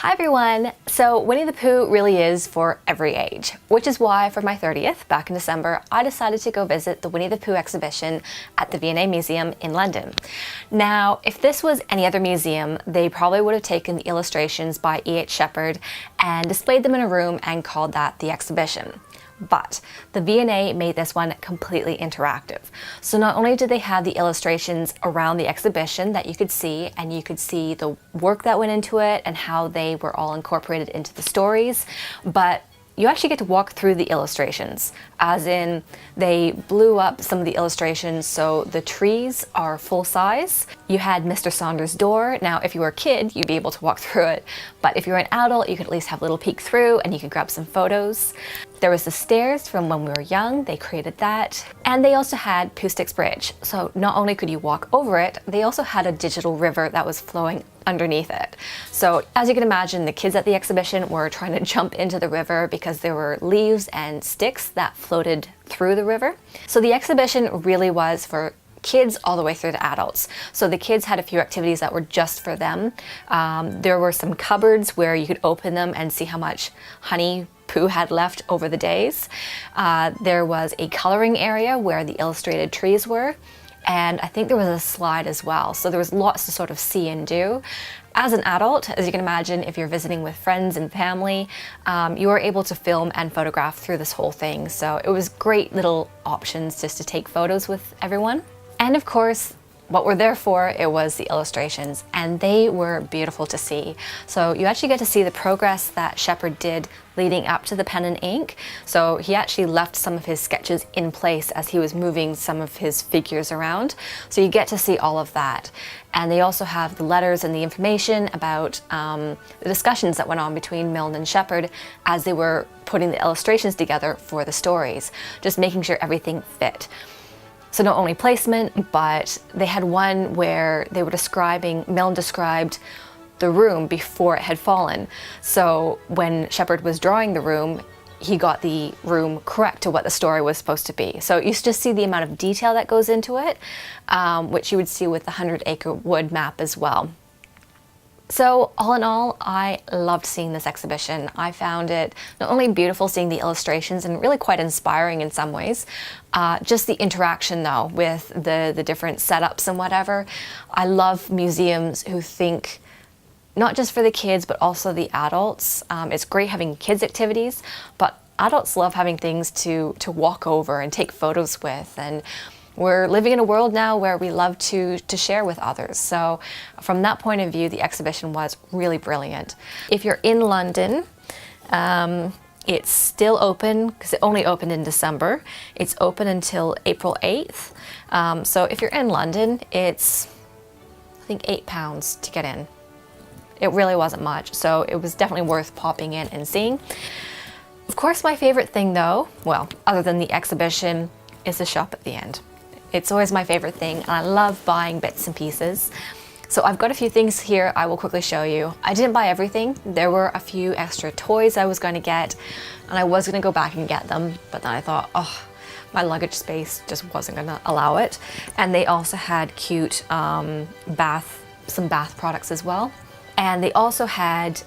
Hi everyone! So Winnie the Pooh really is for every age, which is why for my 30th, back in December, I decided to go visit the Winnie the Pooh exhibition at the V&A Museum in London. Now, if this was any other museum, they probably would have taken the illustrations by E.H. Shepard and displayed them in a room and called that the exhibition. But the V&A made this one completely interactive. So not only did they have the illustrations around the exhibition that you could see, and you could see the work that went into it and how they were all incorporated into the stories, but you actually get to walk through the illustrations, as in they blew up some of the illustrations so the trees are full size. You had Mr. Saunders' door. Now, if you were a kid, you'd be able to walk through it, but if you're an adult, you could at least have a little peek through and you could grab some photos. There was the stairs from when we were young, they created that. And they also had Pooh Sticks Bridge. So not only could you walk over it, they also had a digital river that was flowing underneath it. So as you can imagine, the kids at the exhibition were trying to jump into the river because there were leaves and sticks that floated through the river. So the exhibition really was for kids all the way through to adults. So the kids had a few activities that were just for them. There were some cupboards where you could open them and see how much honey Pooh had left over the days. There was a coloring area where the illustrated trees were. And I think there was a slide as well. So there was lots to sort of see and do. As an adult, as you can imagine, if you're visiting with friends and family, you are able to film and photograph through this whole thing. So it was great little options just to take photos with everyone. And of course, what we're there for, it was the illustrations, and they were beautiful to see. So you actually get to see the progress that Shepard did leading up to the pen and ink. So he actually left some of his sketches in place as he was moving some of his figures around. So you get to see all of that. And they also have the letters and the information about the discussions that went on between Milne and Shepard as they were putting the illustrations together for the stories, just making sure everything fit. So not only placement, but they had one where they were describing, Milne described the room before it had fallen. So when Shepard was drawing the room, he got the room correct to what the story was supposed to be. So you just see the amount of detail that goes into it, which you would see with the 100-acre wood map as well. So all in all, I loved seeing this exhibition. I found it not only beautiful seeing the illustrations and really quite inspiring in some ways, just the interaction though with the different setups and whatever. I love museums who think not just for the kids but also the adults. It's great having kids activities, but adults love having things to walk over and take photos with, and we're living in a world now where we love to share with others. So from that point of view, the exhibition was really brilliant. If you're in London, it's still open because it only opened in December. It's open until April 8th. So if you're in London, it's, I think, £8 to get in. It really wasn't much, so it was definitely worth popping in and seeing. Of course, my favorite thing though, well, other than the exhibition, is the shop at the end. It's always my favorite thing, and I love buying bits and pieces. So I've got a few things here I will quickly show you. I didn't buy everything. There were a few extra toys I was going to get, and I was going to go back and get them, but then I thought, oh, my luggage space just wasn't going to allow it. And they also had cute some bath products as well. And they also had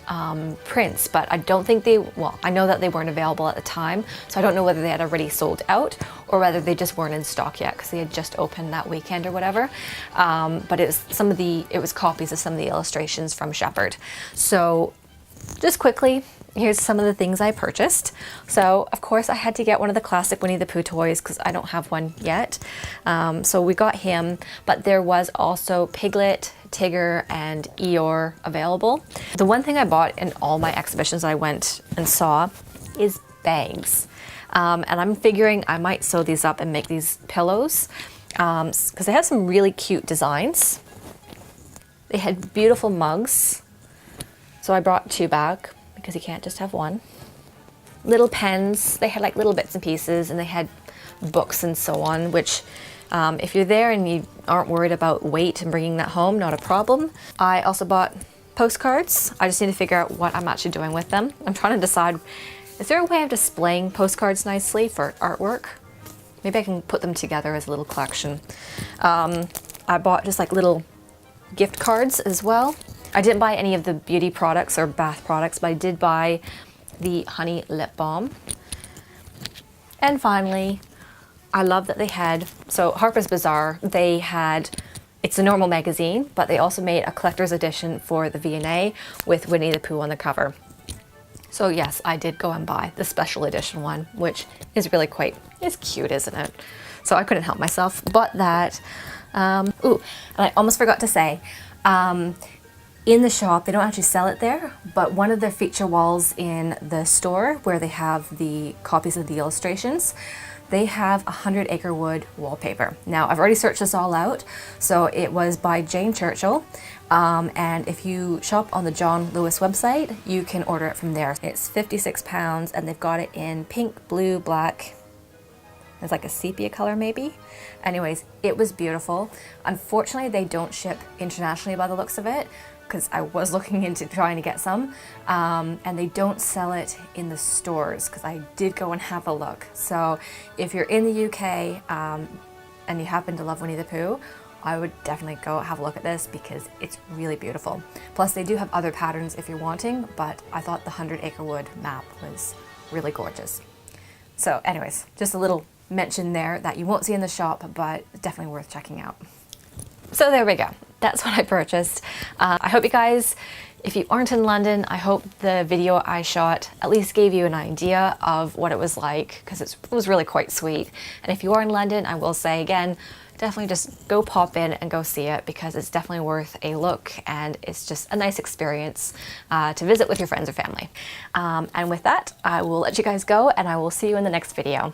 prints, but I don't think well, I know that they weren't available at the time, so I don't know whether they had already sold out or whether they just weren't in stock yet because they had just opened that weekend or whatever. But it was copies of some of the illustrations from Shepard. So just quickly, here's some of the things I purchased. So of course I had to get one of the classic Winnie the Pooh toys because I don't have one yet. So we got him, but there was also Piglet, Tigger, and Eeyore available. The one thing I bought in all my exhibitions I went and saw is bags. And I'm figuring I might sew these up and make these pillows because they have some really cute designs. They had beautiful mugs. So I brought 2 back because you can't just have one. Little pens, they had like little bits and pieces, and they had books and so on, which if you're there and you aren't worried about weight and bringing that home, not a problem. I also bought postcards. I just need to figure out what I'm actually doing with them. I'm trying to decide, is there a way of displaying postcards nicely for artwork? Maybe I can put them together as a little collection. I bought just like little gift cards as well. I didn't buy any of the beauty products or bath products, but I did buy the honey lip balm. And finally, I love that they had, so Harper's Bazaar, they had, it's a normal magazine, but they also made a collector's edition for the V&A with Winnie the Pooh on the cover. So yes, I did go and buy the special edition one, which is really quite, it's cute, isn't it? So I couldn't help myself. But that, and I almost forgot to say, in the shop, they don't actually sell it there, but one of the feature walls in the store where they have the copies of the illustrations, they have 100 Acre wood wallpaper. Now, I've already searched this all out, so it was by Jane Churchill, and if you shop on the John Lewis website, you can order it from there. It's £56, and they've got it in pink, blue, black. It's like a sepia color maybe. Anyways, it was beautiful. Unfortunately, they don't ship internationally by the looks of it, because I was looking into trying to get some, and they don't sell it in the stores, because I did go and have a look. So if you're in the UK and you happen to love Winnie the Pooh, I would definitely go have a look at this because it's really beautiful. Plus they do have other patterns if you're wanting, but I thought the 100 Acre wood map was really gorgeous. So anyways, just a little mention there that you won't see in the shop, but definitely worth checking out. So there we go. That's what I purchased. I hope you guys, if you aren't in London, I hope the video I shot at least gave you an idea of what it was like, because it was really quite sweet. And if you are in London, I will say again, definitely just go pop in and go see it, because it's definitely worth a look, and it's just a nice experience to visit with your friends or family. And with that, I will let you guys go, and I will see you in the next video.